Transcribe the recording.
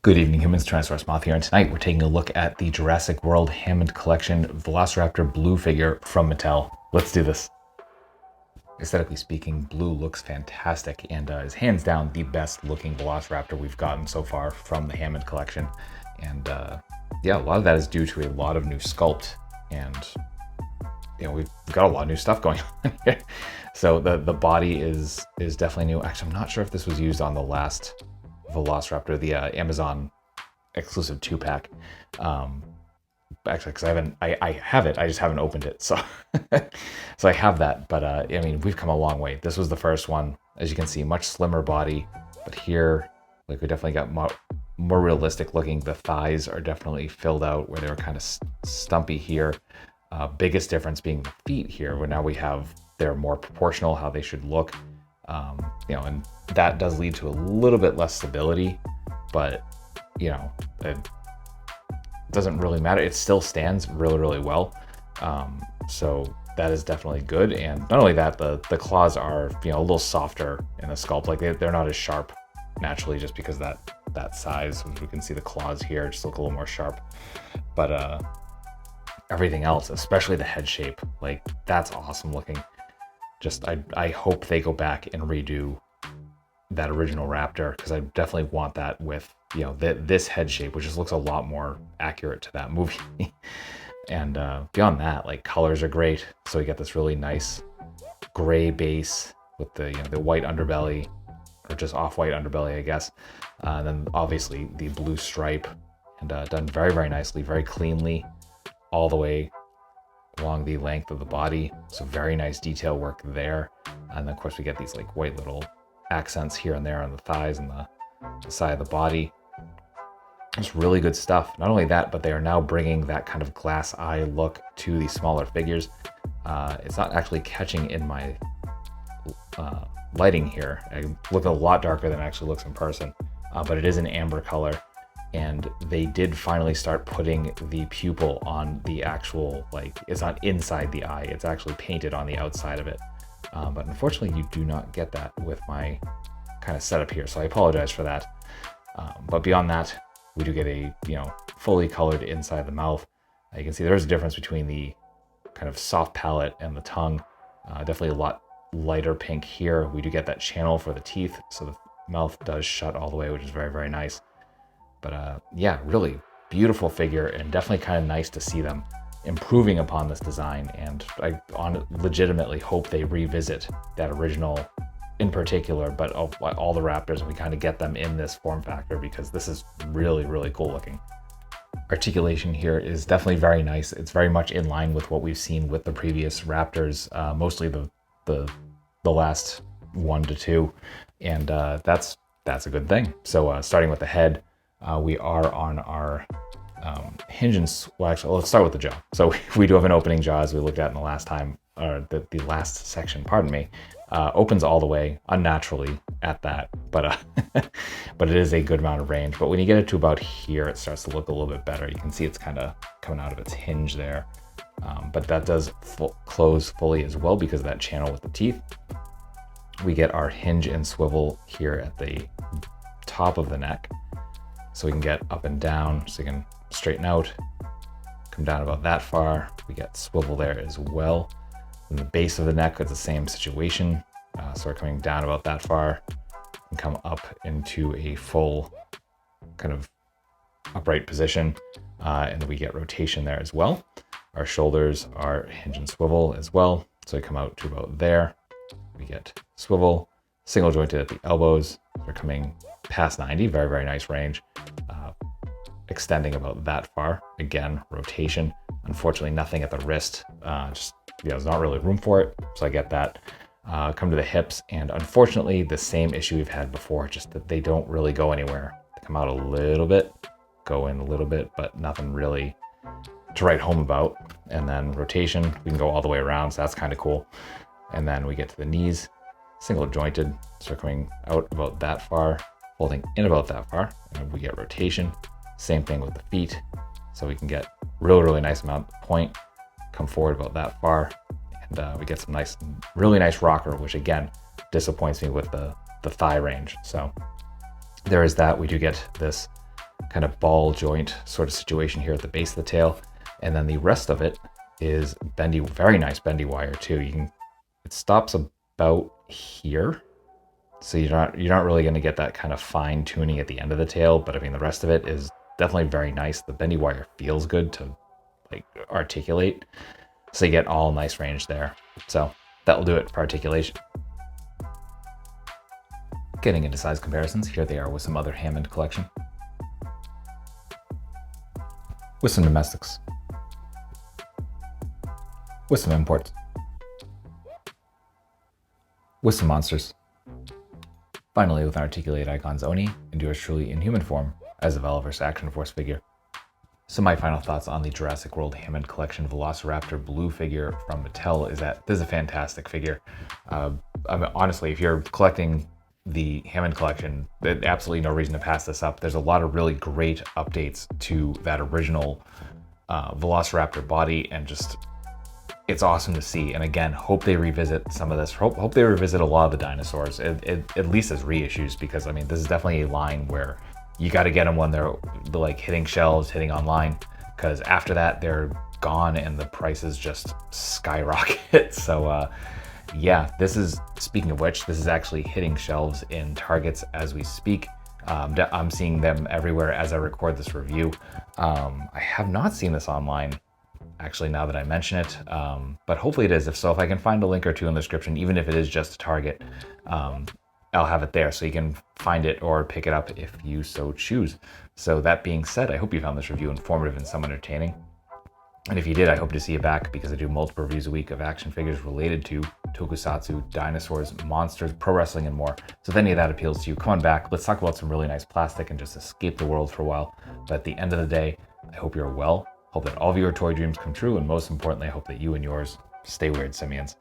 Good evening, humans. Tyrannosaurusmoth here, and tonight we're taking a look at the Jurassic World Hammond Collection Velociraptor Blue figure from Mattel. Let's do this. Aesthetically speaking, Blue looks fantastic and is hands down the best looking Velociraptor we've gotten so far from the Hammond Collection. And yeah, a lot of that is due to a lot of new sculpt, and you know, we've got a lot of new stuff going on here. So the body is definitely new. Actually, I'm not sure if this was used on the last Velociraptor, the Amazon exclusive 2-pack. Actually, because I have it, I just haven't opened it. So so I have that, but I mean, we've come a long way. This was the first one. As you can see, much slimmer body, but here, like, we definitely got more realistic looking. The thighs are definitely filled out where they were kind of stumpy here. Biggest difference being the feet here, where now they're more proportional how they should look. You know, and that does lead to a little bit less stability, but you know, it doesn't really matter. It still stands really, really well. So that is definitely good. And not only that, the claws are, you know, a little softer in the sculpt. Like they're not as sharp naturally, just because that size. We can see the claws here just look a little more sharp. But everything else, especially the head shape, like that's awesome looking. Just I hope they go back and redo that original Raptor, because I definitely want that with, you know, this head shape, which just looks a lot more accurate to that movie. And beyond that, like, colors are great. So we get this really nice gray base with the, you know, the white underbelly, or just off-white underbelly, I guess. Then obviously the blue stripe, and done very, very nicely, very cleanly, all the way along the length of the body. So very nice detail work there. And then of course we get these like white little accents here and there on the thighs and the side of the body. It's really good stuff. Not only that, but they are now bringing that kind of glass eye look to the smaller figures. It's not actually catching in my lighting here. I look a lot darker than it actually looks in person, but it is an amber color. And they did finally start putting the pupil on the actual, like, it's not inside the eye, it's actually painted on the outside of it. But unfortunately, you do not get that with my kind of setup here, so I apologize for that. But beyond that, we do get a, you know, fully colored inside the mouth. You can see there's a difference between the kind of soft palate and the tongue. Definitely a lot lighter pink here. We do get that channel for the teeth, so the mouth does shut all the way, which is very, very nice. But yeah, really beautiful figure, and definitely kind of nice to see them improving upon this design. And I legitimately hope they revisit that original in particular, but all the Raptors, and we kind of get them in this form factor, because this is really, really cool looking. Articulation here is definitely very nice. It's very much in line with what we've seen with the previous Raptors, mostly the last 1 to 2, and that's a good thing. So starting with the head, we are on our hinge and, well, actually, let's start with the jaw. So we do have an opening jaw, as we looked at in the last time, or the last section, pardon me. Opens all the way, unnaturally at that, but but it is a good amount of range. But when you get it to about here, it starts to look a little bit better. You can see it's kind of coming out of its hinge there. But that does close fully as well, because of that channel with the teeth. We get our hinge and swivel here at the top of the neck, so we can get up and down, so you can straighten out, come down about that far. We get swivel there as well. And the base of the neck is the same situation. So we're coming down about that far and come up into a full kind of upright position. And then we get rotation there as well. Our shoulders are hinge and swivel as well. So we come out to about there. We get swivel, single jointed at the elbows. We're coming past 90, very, very nice range. Extending about that far. Again, rotation. Unfortunately, nothing at the wrist. Just, you know, there's not really room for it. So I get that. Come to the hips, and unfortunately, the same issue we've had before, just that they don't really go anywhere. They come out a little bit, go in a little bit, but nothing really to write home about. And then rotation, we can go all the way around, so that's kind of cool. And then we get to the knees, single jointed, so we're coming out about that far, folding in about that far, and we get rotation. Same thing with the feet, so we can get really, really nice amount of point, come forward about that far, and we get some nice, really nice rocker, which again disappoints me with the thigh range. So there is that. We do get this kind of ball joint sort of situation here at the base of the tail. And then the rest of it is bendy, very nice bendy wire too. It stops about here. So you're not really going to get that kind of fine tuning at the end of the tail, but I mean the rest of it is definitely very nice. The bendy wire feels good to like articulate, so you get all nice range there. So that will do it for articulation. Getting into size comparisons, here they are with some other Hammond collection. With some domestics. With some imports. With some monsters. Finally, with an articulated icons Oni, and yours truly in human form as a Velaverse Action Force figure. So my final thoughts on the Jurassic World Hammond Collection Velociraptor blue figure from Mattel is that this is a fantastic figure. I mean, honestly, if you're collecting the Hammond collection, there's absolutely no reason to pass this up. There's a lot of really great updates to that original Velociraptor body, and just it's awesome to see. And again, hope they revisit some of this. Hope they revisit a lot of the dinosaurs, at least as reissues, because I mean, this is definitely a line where you got to get them when they're like hitting shelves, hitting online, because after that they're gone and the prices just skyrocket. So yeah, this is, speaking of which, this is actually hitting shelves in Targets as we speak. I'm seeing them everywhere as I record this review. I have not seen this online, actually, now that I mention it, but hopefully it is. If I can find a link or two in the description, even if it is just a Target, I'll have it there so you can find it or pick it up if you so choose. So that being said, I hope you found this review informative and somewhat entertaining. And if you did, I hope to see you back, because I do multiple reviews a week of action figures related to tokusatsu, dinosaurs, monsters, pro wrestling, and more. So if any of that appeals to you, come on back. Let's talk about some really nice plastic and just escape the world for a while. But at the end of the day, I hope you're well. Hope that all of your toy dreams come true. And most importantly, I hope that you and yours stay weird, simians.